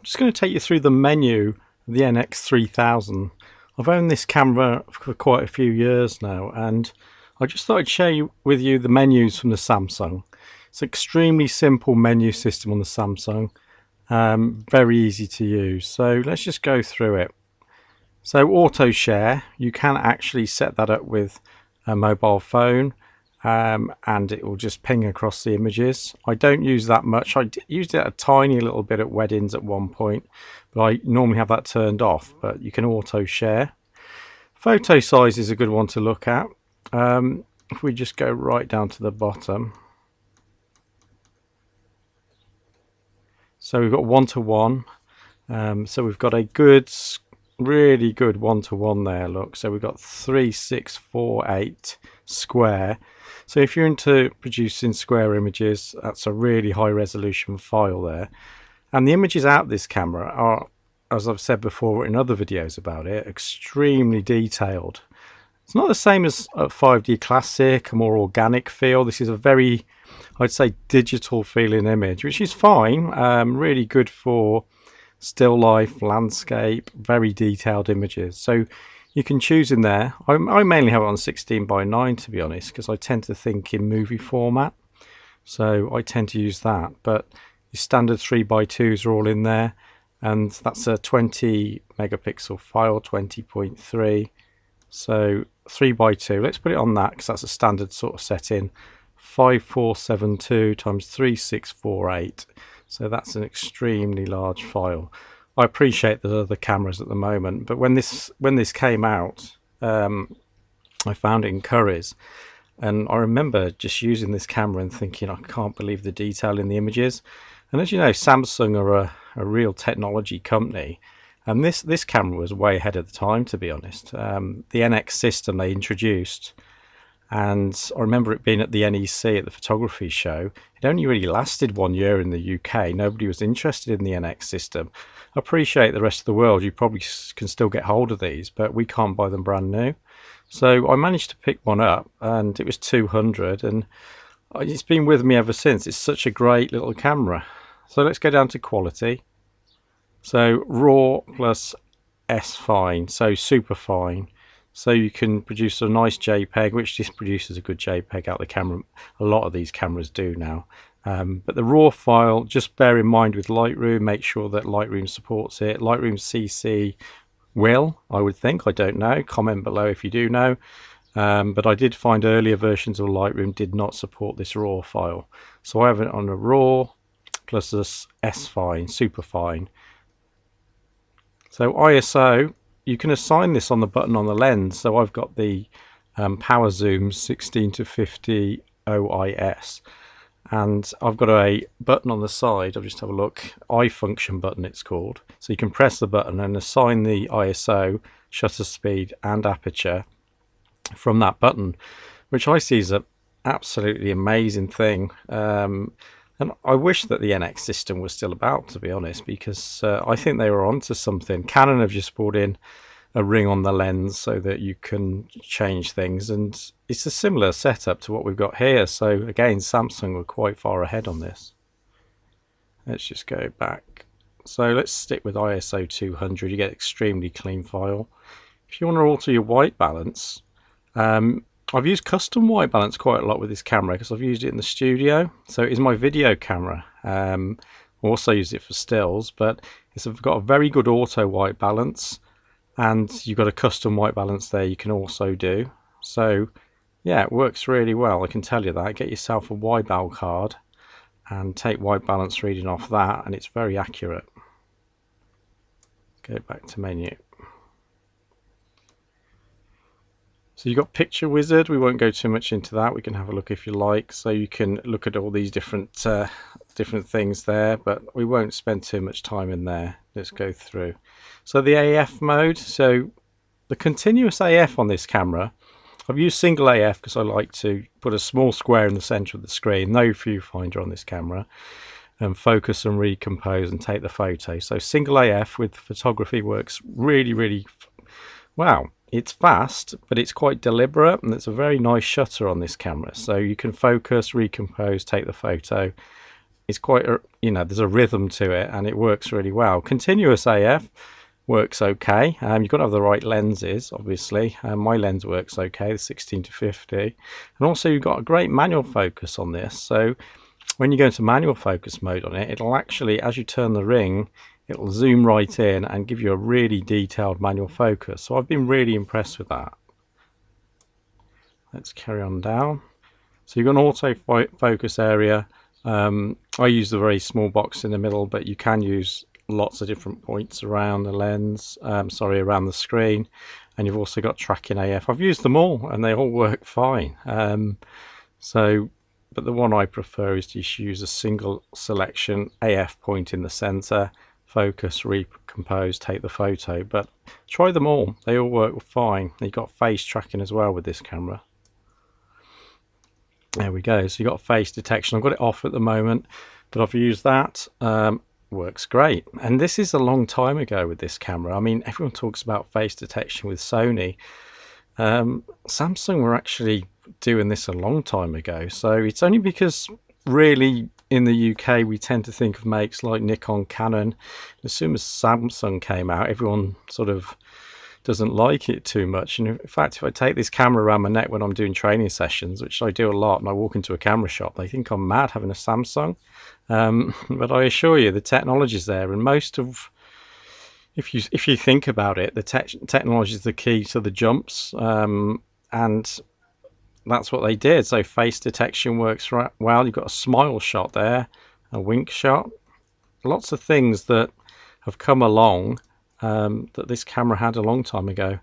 I'm just going to take you through the menu of the NX3000. I've owned this camera for quite a few years now, and I just thought I'd share with you the menus from the Samsung. It's an extremely simple menu system on the Samsung, very easy to use. So let's just go through it. So auto share, you can actually set that up with a mobile phone, and it will just ping across the images. I don't use that much. I used it a tiny little bit at weddings at one point, but I normally have that turned off. But you can auto share. Photo size is a good one to look at. If we just go right down to the bottom, so we've got 1:1. So we've got a good, really good 1:1 there. Look, so we've got 3648 square. So if you're into producing square images, that's a really high resolution file there. And the images out of this camera are, as I've said before in other videos about it, extremely detailed. It's not the same as a 5D Classic, a more organic feel. This is a very, I'd say, digital feeling image, which is fine. Really good for still life, landscape, very detailed images. So you can choose in there. I mainly have it on 16:9 to be honest, because I tend to think in movie format. So I tend to use that. But your standard 3:2s are all in there. And that's a 20 megapixel file, 20.3. So 3:2. Let's put it on that because that's a standard sort of setting. 5472 times 3648. So that's an extremely large file. I appreciate the other cameras at the moment, but when this came out, I found it in Curry's, and I remember just using this camera and thinking, I can't believe the detail in the images. And as you know, Samsung are a real technology company, and this camera was way ahead of the time, to be honest. The NX system they introduced, and I remember it being at the NEC at the photography show. It only really lasted 1 year in the UK. Nobody was interested in the NX system. I appreciate the rest of the world, you probably can still get hold of these, but we can't buy them brand new. So I managed to pick one up, and it was 200, and it's been with me ever since. It's such a great little camera. So let's go down to quality. So RAW plus S fine, so super fine. So you can produce a nice JPEG, which this produces a good JPEG out of the camera. A lot of these cameras do now. But the RAW file, just bear in mind with Lightroom, make sure that Lightroom supports it. Lightroom CC will, I would think. I don't know. Comment below if you do know. But I did find earlier versions of Lightroom did not support this RAW file. So I have it on a RAW plus this S fine, super fine. So ISO, you can assign this on the button on the lens. So I've got the power zoom 16-50 OIS, and I've got a button on the side. I'll just have a look. I function button it's called. So you can press the button and assign the ISO, shutter speed and aperture from that button, which I see is an absolutely amazing thing. And I wish that the NX system was still about, to be honest, because I think they were onto something. Canon have just brought in a ring on the lens so that you can change things, and it's a similar setup to what we've got here. So again, Samsung were quite far ahead on this. Let's just go back. So let's stick with ISO 200. You get extremely clean file. If you want to alter your white balance, I've used custom white balance quite a lot with this camera because I've used it in the studio. So it is my video camera. Also use it for stills, but it's got a very good auto white balance, and you've got a custom white balance there you can also do. So yeah, it works really well, I can tell you that. Get yourself a WhiBal card and take white balance reading off that, and it's very accurate. Go back to menu. So you've got Picture Wizard. We won't go too much into that. We can have a look if you like. So you can look at all these different things there, but we won't spend too much time in there. Let's go through. So the AF mode. So the continuous AF on this camera, I've used single AF because I like to put a small square in the center of the screen, no viewfinder on this camera, and focus and recompose and take the photo. So single AF with photography works really, really well. It's fast, but it's quite deliberate, and it's a very nice shutter on this camera. So you can focus, recompose, take the photo it's quite a, there's a rhythm to it, and it works really well. Continuous AF works okay. You've got to have the right lenses, obviously. My lens works okay, the 16 to 50, and also you've got a great manual focus on this. So when you go into manual focus mode on it, it'll actually, as you turn the ring, it'll zoom right in and give you a really detailed manual focus. So I've been really impressed with that. Let's carry on down. So you've got an auto focus area. I use the very small box in the middle, but you can use lots of different points around the lens, around the screen. And you've also got tracking AF. I've used them all and they all work fine. But the one I prefer is to use a single selection, AF point in the center, focus, recompose, take the photo. But try them all, they all work fine. You've got face tracking as well with this camera. There we go, so you've got face detection. I've got it off at the moment, but I've used that. Works great. And this is a long time ago with this camera. I mean, everyone talks about face detection with Sony. Samsung were actually doing this a long time ago, so it's only because really in the UK we tend to think of makes like Nikon, Canon. As soon as Samsung came out, everyone sort of doesn't like it too much. And in fact, if I take this camera around my neck when I'm doing training sessions, which I do a lot, and I walk into a camera shop, they think I'm mad having a Samsung. But I assure you the technology's there, and most of, if you think about it, the technology is the key to the jumps, and that's what they did. So face detection works right well. You've got a smile shot there, a wink shot, lots of things that have come along that this camera had a long time ago.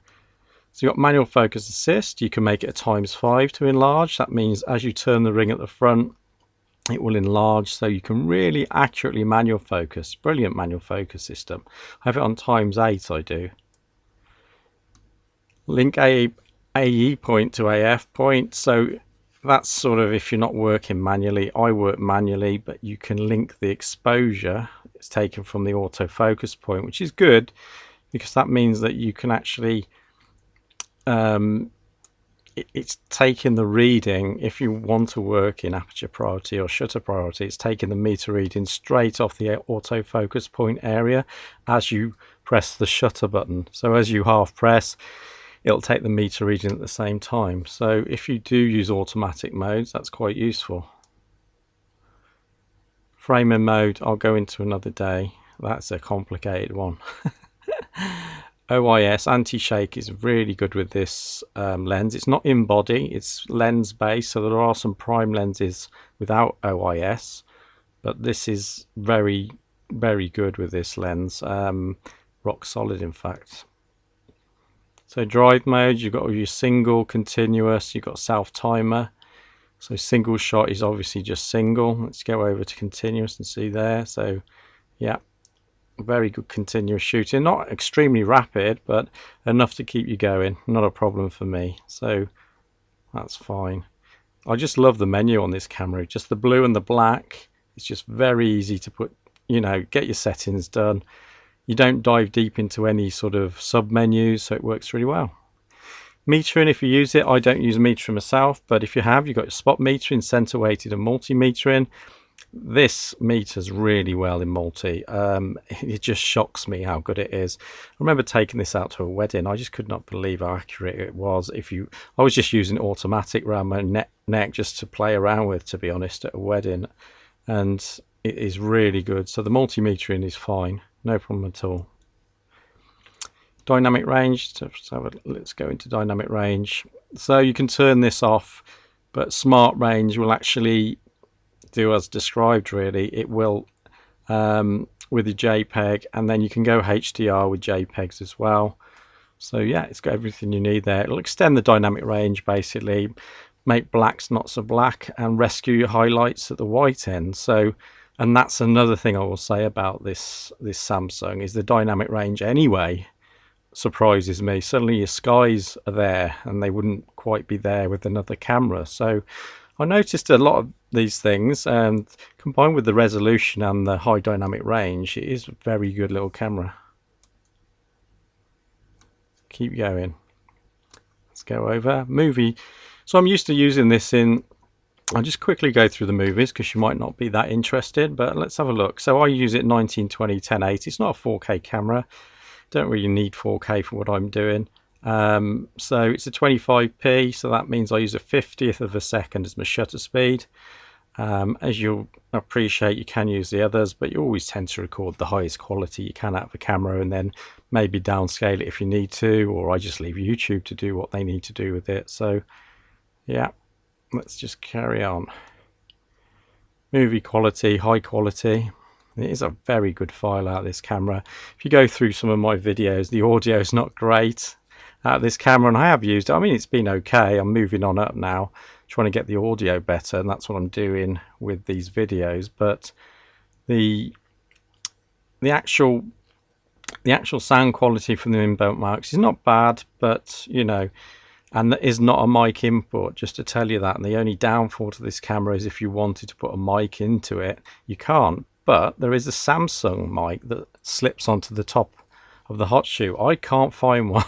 So you've got manual focus assist. You can make it a ×5 to enlarge. That means as you turn the ring at the front, it will enlarge, so you can really accurately manual focus. Brilliant manual focus system. I have it on ×8, I do. Link AE point to AF point. So that's sort of if you're not working manually. I work manually, but you can link the exposure. It's taken from the autofocus point, which is good because that means that you can actually it's taking the reading. If you want to work in aperture priority or shutter priority, it's taking the meter reading straight off the autofocus point area as you press the shutter button. So as you half press, it'll take the meter reading at the same time. So if you do use automatic modes, that's quite useful. Framing mode, I'll go into another day. That's a complicated one. OIS anti-shake is really good with this lens. It's not in body, it's lens based, so there are some prime lenses without OIS, but this is very, very good with this lens. Rock solid, in fact. So drive mode, you've got your single, continuous, you've got self timer. So single shot is obviously just single. Let's go over to continuous and see there. So yeah, very good continuous shooting. Not extremely rapid, but enough to keep you going. Not a problem for me. So that's fine. I just love the menu on this camera. Just the blue and the black. It's just very easy to put, get your settings done. You don't dive deep into any sort of sub menus, so it works really well. Metering, if you use it, I don't use metering myself, but if you have, you've got your spot metering, center weighted and multi metering. This meters really well in multi. It just shocks me how good it is. I remember taking this out to a wedding. I just could not believe how accurate it was. I was just using automatic around my neck just to play around with, to be honest, at a wedding, and it is really good. So the multi metering is fine, no problem at all. Dynamic range, let's go into dynamic range. So you can turn this off, but smart range will actually do as described really. It will with the JPEG, and then you can go HDR with JPEGs as well. So yeah, it's got everything you need there. It'll extend the dynamic range basically, make blacks not so black, and rescue your highlights at the white end. So, and that's another thing I will say about this Samsung, is the dynamic range anyway surprises me. Suddenly your skies are there and they wouldn't quite be there with another camera. So I noticed a lot of these things, and combined with the resolution and the high dynamic range, it is a very good little camera. Keep going. Let's go over movie. So I'm used to using this in I'll just quickly go through the movies because you might not be that interested, but let's have a look. So I use it 1920 1080. It's not a 4K camera. Don't really need 4K for what I'm doing. So it's a 25p, so that means I use a 50th of a second as my shutter speed. As you'll appreciate, you can use the others, but you always tend to record the highest quality you can out of a camera and then maybe downscale it if you need to, or I just leave YouTube to do what they need to do with it. So yeah, let's just carry on. Movie quality, high quality. It is a very good file out of this camera. If you go through some of my videos, the audio is not great out of this camera, and I have used it. I mean, it's been okay. I'm moving on up now, trying to get the audio better, and that's what I'm doing with these videos. But the actual sound quality from the inbuilt mics is not bad, but you know, and that is not a mic input, just to tell you that. And the only downfall to this camera is if you wanted to put a mic into it, you can't. But there is a Samsung mic that slips onto the top of the hot shoe. I can't find one.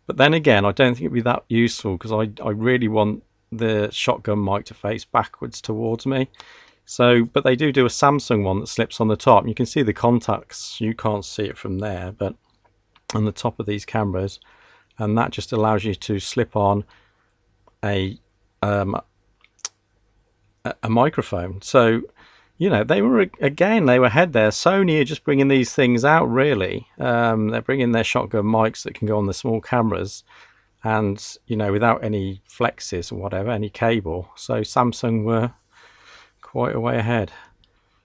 But then again, I don't think it'd be that useful because I really want the shotgun mic to face backwards towards me. So, but they do a Samsung one that slips on the top. You can see the contacts. You can't see it from there, but on the top of these cameras, and that just allows you to slip on a microphone. So, you know, they were ahead there. Sony are just bringing these things out, really. They're bringing their shotgun mics that can go on the small cameras, and you know, without any flexes or whatever, any cable. So Samsung were quite a way ahead.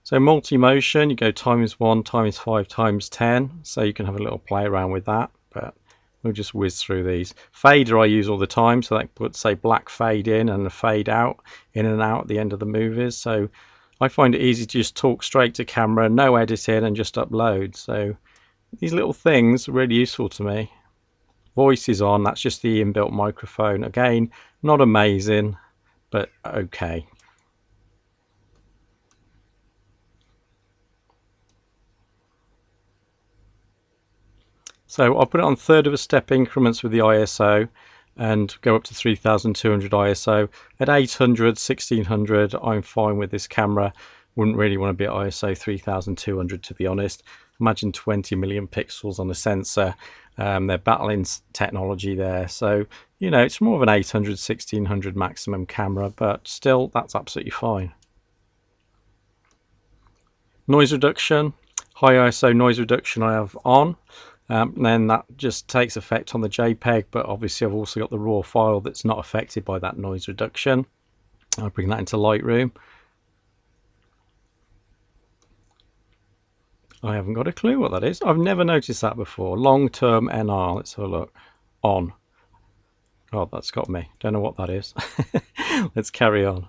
So multi-motion, you go ×1, ×5, ×10, so you can have a little play around with that. But we'll just whiz through these. Fader I use all the time, so that puts, say, black fade in and a fade out, in and out at the end of the movies. So I find it easy to just talk straight to camera, no editing, and just upload. So these little things are really useful to me. Voice is on, that's just the inbuilt microphone. Again, not amazing, but okay. So I'll put it on third of a step increments with the ISO and go up to 3200 ISO. At 800, 1600, I'm fine with this camera. Wouldn't really want to be at ISO 3200, to be honest. Imagine 20 million pixels on a sensor. They're battling technology there. So, you know, it's more of an 800, 1600 maximum camera, but still, that's absolutely fine. Noise reduction, high ISO noise reduction I have on. And then that just takes effect on the JPEG, but obviously I've also got the raw file that's not affected by that noise reduction. I'll bring that into Lightroom. I haven't got a clue what that is. I've never noticed that before. Long-term NR, let's have a look. On. God, that's got me. Don't know what that is. Let's carry on.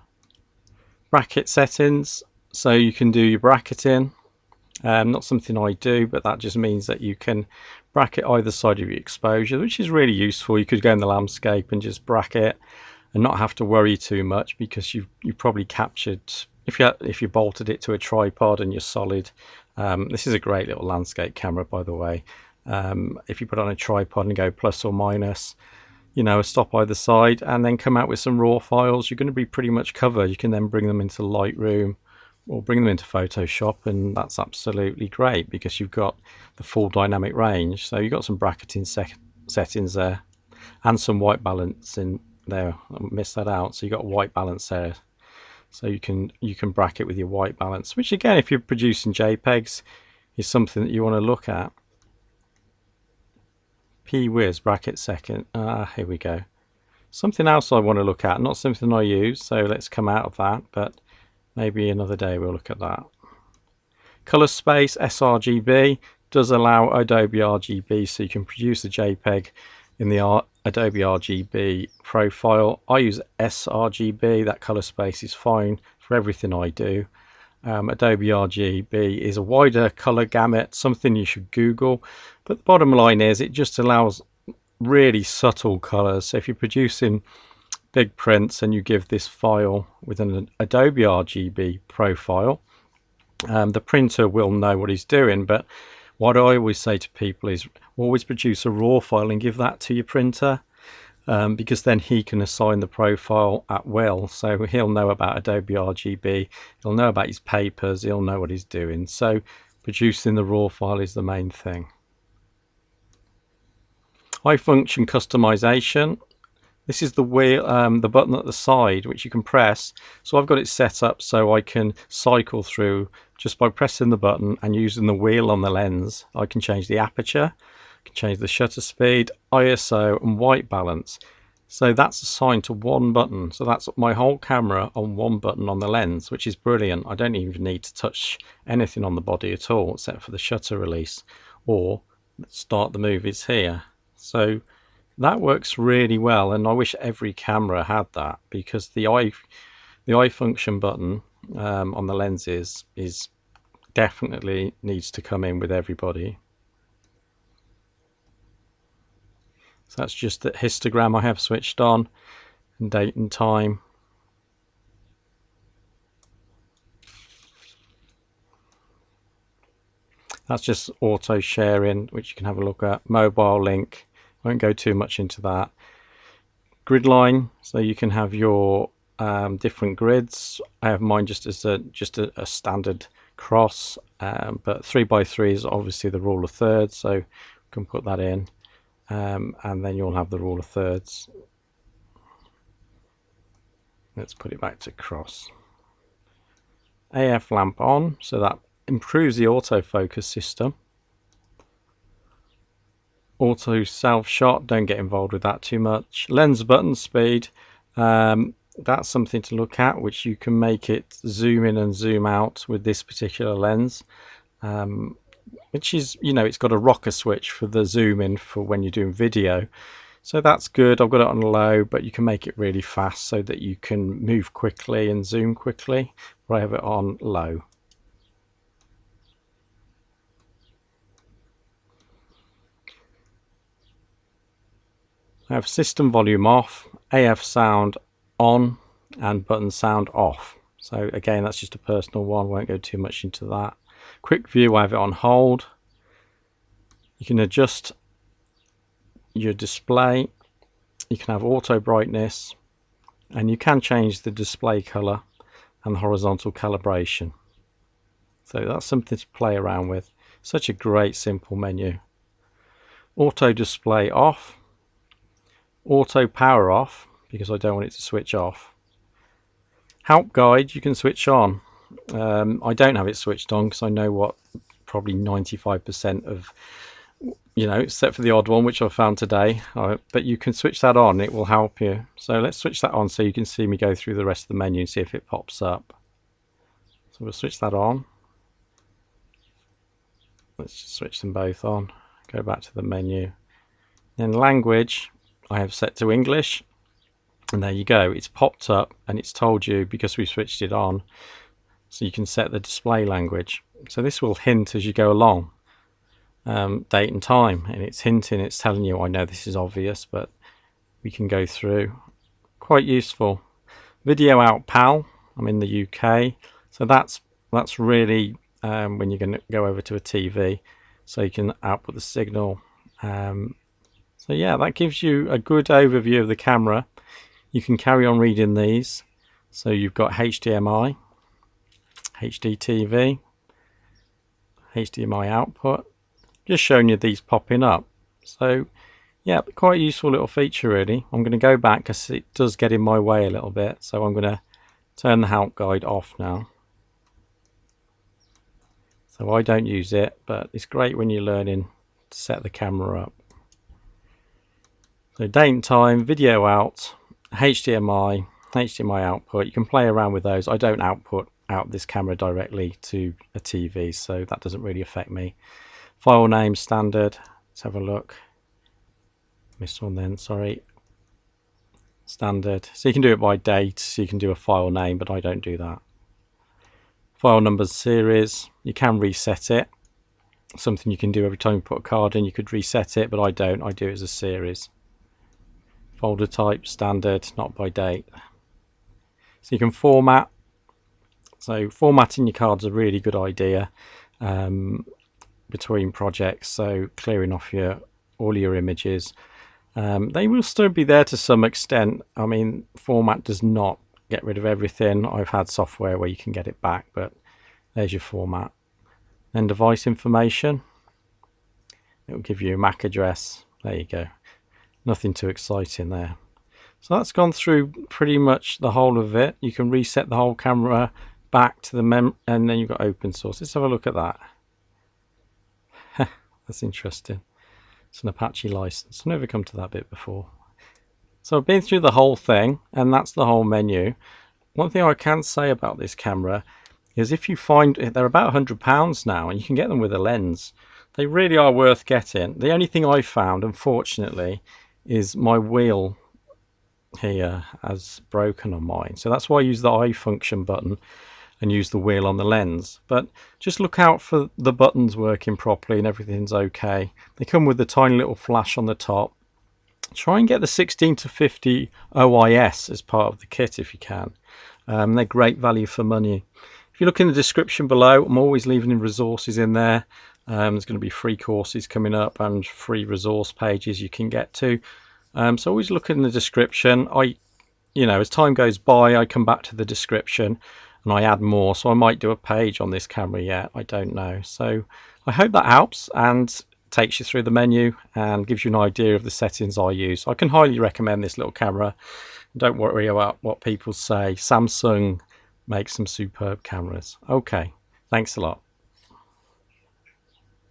Bracket settings. So you can do your bracketing. Not something I do, but that just means that you can bracket either side of your exposure, which is really useful. You could go in the landscape and just bracket and not have to worry too much, because you've probably captured, if you bolted it to a tripod and you're solid. This is a great little landscape camera, by the way. If you put it on a tripod and go plus or minus, you know, a stop either side, and then come out with some raw files, you're going to be pretty much covered. You can then bring them into Lightroom or bring them into Photoshop, and that's absolutely great because you've got the full dynamic range. So you've got some bracketing settings there and some white balance in there. I missed that out. So you've got white balance there, so you can bracket with your white balance, which again, if you're producing JPEGs, is something that you want to look at. P-Wiz bracket second. Here we go. Something else I want to look at, not something I use, so let's come out of that, but maybe another day we'll look at that. Color space, Srgb, does allow Adobe RGB, so you can produce a JPEG in the Adobe RGB profile. I use Srgb, that color space is fine for everything I do. Adobe RGB is a wider color gamut, something you should Google, but the bottom line is it just allows really subtle colors. So if you're producing big prints and you give this file with an Adobe RGB profile, the printer will know what he's doing. But what I always say to people is always produce a raw file and give that to your printer. because then he can assign the profile at will. So he'll know about Adobe RGB, he'll know about his papers, he'll know what he's doing. So producing the raw file is the main thing. High function customization. This is the wheel, the button at the side which you can press. So I've got it set up so I can cycle through just by pressing the button and using the wheel on the lens. I can change the aperture, I can change the shutter speed, ISO and white balance. So that's assigned to one button. So that's my whole camera on one button on the lens, which is brilliant. I don't even need to touch anything on the body at all except for the shutter release or start the movies here. So that works really well, and I wish every camera had that, because the eye function button on the lenses is definitely needs to come in with everybody. So that's just that histogram I have switched on, and date and time. That's just auto sharing, which you can have a look at. Mobile link, won't go too much into that. Grid line, so you can have your different grids. I have mine just as a standard cross, but 3x3 is obviously the rule of thirds, so you can put that in, and then you'll have the rule of thirds. Let's put it back to cross. AF lamp on, so that improves the autofocus system. Auto self shot, don't get involved with that too much. Lens button speed, that's something to look at, which you can make it zoom in and zoom out with this particular lens, which is, you know, it's got a rocker switch for the zoom in for when you're doing video. So that's good. I've got it on low, but you can make it really fast so that you can move quickly and zoom quickly. I have it on low. I have system volume off, AF sound on, and button sound off. So again, that's just a personal one, won't go too much into that. Quick view, I have it on hold. You can adjust your display, you can have auto brightness, and you can change the display color and the horizontal calibration. So that's something to play around with. Such a great simple menu. Auto display off, auto power off, because I don't want it to switch off. Help guide you can switch on. I don't have it switched on because I know what probably 95% of, you know, except for the odd one which I found today, but you can switch that on, it will help you. So let's switch that on so you can see me go through the rest of the menu and see if it pops up. So we'll switch that on. Let's just switch them both on, go back to the menu. Then language I have set to English, and there you go, it's popped up and it's told you because we switched it on, so you can set the display language. So this will hint as you go along, date and time, and it's hinting, it's telling you, I know this is obvious, but we can go through. Quite useful. Video out PAL, I'm in the UK, so that's really when you're going to go over to a TV, so you can output the signal. So yeah, that gives you a good overview of the camera. You can carry on reading these. So you've got HDMI, HDTV, HDMI output. Just showing you these popping up. So yeah, quite a useful little feature really. I'm going to go back because it does get in my way a little bit. So I'm going to turn the help guide off now. So I don't use it, but it's great when you're learning to set the camera up. So date and time, video out, HDMI, HDMI output. You can play around with those. I don't output out this camera directly to a TV, so that doesn't really affect me. File name standard. Let's have a look. Missed one then, sorry. Standard. So you can do it by date, so you can do a file name, but I don't do that. File numbers series. You can reset it. Something you can do every time you put a card in, you could reset it, but I don't. I do it as a series. Folder type standard, not by date. So you can format. So formatting your cards is a really good idea between projects. So clearing off all your images. They will still be there to some extent. I mean, format does not get rid of everything. I've had software where you can get it back, but there's your format. Then device information. It will give you a MAC address. There you go. Nothing too exciting there. So that's gone through pretty much the whole of it. You can reset the whole camera back to the and then you've got open source. Let's have a look at that. That's interesting. It's an Apache license. I've never come to that bit before. So I've been through the whole thing, and that's the whole menu. One thing I can say about this camera is if you find they're about £100 now, and you can get them with a lens. They really are worth getting. The only thing I found, unfortunately, is my wheel here has broken on mine. So that's why I use the eye function button and use the wheel on the lens. But just look out for the buttons working properly and everything's okay. They come with the tiny little flash on the top. Try and get the 16 to 50 OIS as part of the kit if you can. They're great value for money. If you look in the description below, I'm always leaving resources in there. There's going to be free courses coming up and free resource pages you can get to. So always look in the description. As time goes by, I come back to the description and I add more. So I might do a page on this camera yet. I don't know. So I hope that helps and takes you through the menu and gives you an idea of the settings I use. I can highly recommend this little camera. Don't worry about what people say. Samsung makes some superb cameras. Okay, thanks a lot.